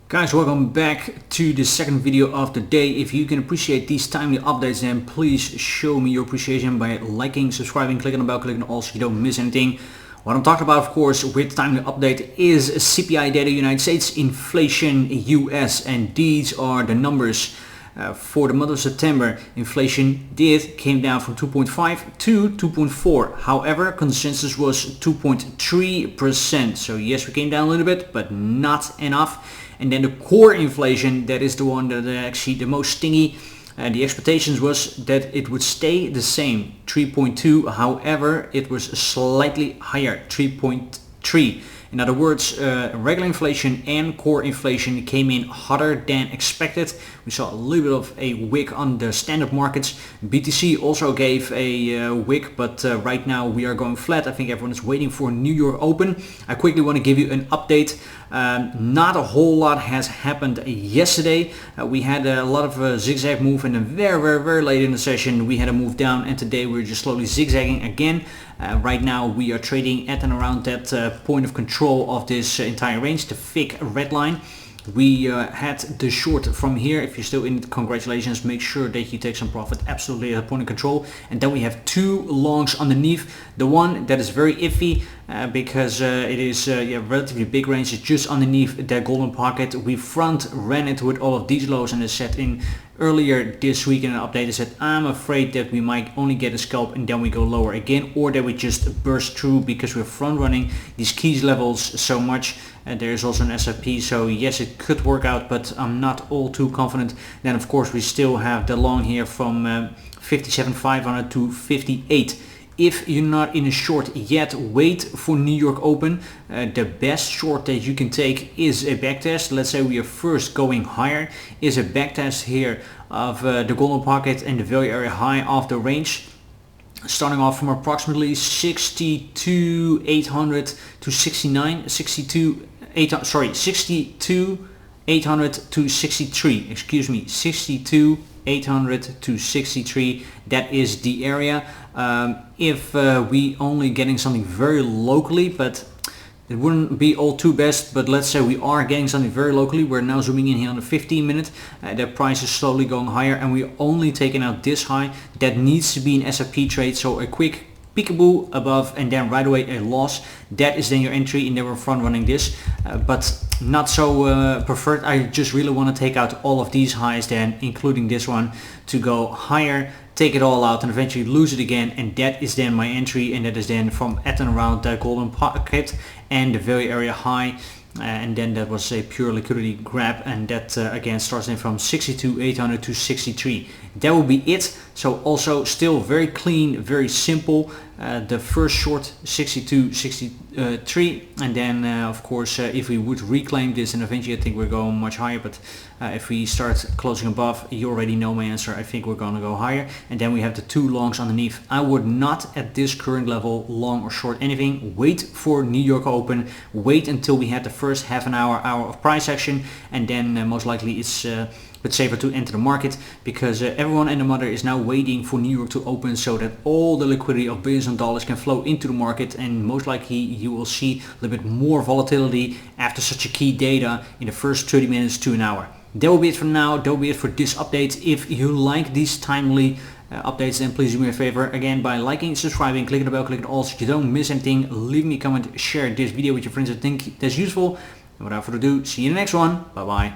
Guys, welcome back to the second video of the day. If you can appreciate these timely updates, then please show me your appreciation by liking, subscribing, clicking on the bell, clicking on all so you don't miss anything. What I'm talking about, of course, with timely update is CPI data, United States, inflation, US, and these are the numbers. For the month of September, inflation came down from 2.5 to 2.4. However, consensus was 2.3%. So yes, we came down a little bit, but not enough. And then the core inflation, that is the one that actually the most stingy. The expectations was that it would stay the same, 3.2. However, it was slightly higher, 3.3. In other words, regular inflation and core inflation came in hotter than expected. We saw a little bit of a wick on the standard markets. BTC also gave a wick, but right now we are going flat. I think everyone is waiting for New York Open. I quickly want to give you an update. Not a whole lot has happened yesterday. We had a lot of zigzag move, and then very late in the session we had a move down, and today we're just slowly zigzagging again. Right now we are trading at and around that point of control of this entire range, the thick red line. We had the short from here. If you're still in it, congratulations, make sure that you take some profit, absolutely at a point of control. And then we have two longs underneath. The one that is very iffy because it is relatively big range, it's just underneath that golden pocket. We front ran it with all of these lows, and I said in earlier this week in an update, I said I'm afraid that we might only get a scalp and then we go lower again, or that we just burst through because we're front running these keys levels so much. There is also an SIP, so yes, it could work out, but I'm not all too confident. Then of course we still have the long here from 57,500 to 58. If you're not in a short yet, wait for New York Open. The best short that you can take is a backtest. Let's say we are first going higher, is a backtest here of the golden pocket and the value area high of the range. Starting off from approximately 62,800 to 62,800 to 63. Excuse me, 62,800 to 63. That is the area. If we only getting something very locally, but it wouldn't be all too best, but let's say we are getting something very locally. We're now zooming in here on the 15 minute. The price is slowly going higher, and we're only taking out this high. That needs to be an SIP trade, so a quick peekaboo above and then right away a loss. That is then your entry, and then we're front running this, but not so preferred. I just really want to take out all of these highs then, including this one, to go higher, take it all out and eventually lose it again, and that is then my entry, and that is then from at and around that golden pocket and the value area high. And then that was a pure liquidity grab, and that again starts in from 62,800 to 63. That will be it. So also still very clean, very simple. The first short 62.63, and then of course if we would reclaim this, and eventually I think we're going much higher, but if we start closing above, you already know my answer. I think we're going to go higher, and then we have the two longs underneath. I would not at this current level long or short anything. Wait for New York Open, wait until we have the first half an hour of price action, and then most likely it's but safer to enter the market, because everyone and the mother is now waiting for New York to open so that all the liquidity of billions of dollars can flow into the market, and most likely you will see a little bit more volatility after such a key data in the first 30 minutes to an hour. That will be it for now. That will be it for this update. If you like these timely updates, then please do me a favor again by liking, subscribing, clicking the bell, clicking all so you don't miss anything. Leave me a comment, share this video with your friends that think that's useful. And without further ado, see you in the next one. Bye bye.